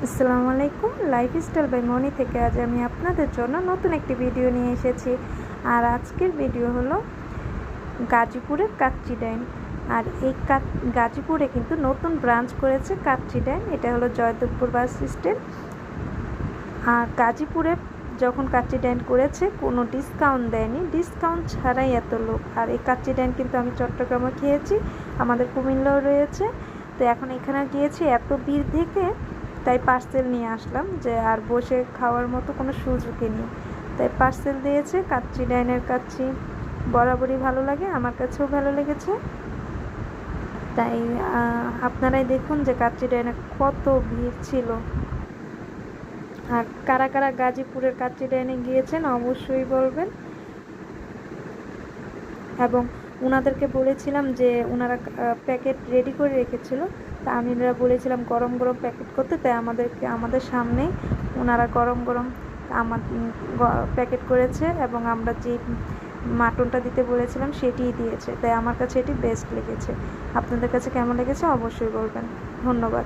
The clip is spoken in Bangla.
আসসালামু আলাইকুম। লাইফস্টাইল বাই মনি থেকে আজ আমি আপনাদের জন্য নতুন একটি ভিডিও নিয়ে এসেছি। আর আজকের ভিডিও হলো গাজীপুরের কাচ্চি ডাইন। আর এই গাজীপুরে কিন্তু নতুন ব্রাঞ্চ করেছে কাচ্চি ডাইন। এটা হলো জয়দেবপুর বাস স্ট্যান্ড। আর গাজীপুরে যখন কাচ্চি ডাইন করেছে কোনো ডিসকাউন্ট দেয়নি, ডিসকাউন্ট ছাড়াই এত লোক। আর এই কাচ্চি ডাইন কিন্তু আমি চট্টগ্রামে খেয়েছি, আমাদের কুমিল্লাও রয়েছে। তো এখন এখানে গিয়েছি, এত ভিড় দেখে তাই পার্সেল নিয়ে আসলাম, যে আর বসে খাওয়ার মতো কোনো সুযোগই নেই। তাই পার্সেল দিয়েছে। কাচ্চি ডাইনের কাচ্চি বরাবরই ভালো লাগে, আমার কাছেও ভালো লেগেছে। তাই আপনারাই দেখুন যে কাচ্চি ডাইনে কত ভিড় ছিল। আর কারা কারা গাজীপুরের কাচ্চি ডাইনে গিয়েছেন অবশ্যই বলবেন। এবং ওনাদেরকে বলেছিলাম যে ওনারা প্যাকেট রেডি করে রেখেছিল, তা আমি বলেছিলাম গরম গরম প্যাকেট করতে, তাই আমাদের সামনেই ওনারা গরম গরম প্যাকেট করেছে। এবং আমরা যে মাটনটা দিতে বলেছিলাম সেটিই দিয়েছে। তাই আমার কাছে এটি বেস্ট লেগেছে। আপনাদের কাছে কেমন লেগেছে অবশ্যই বলবেন। ধন্যবাদ।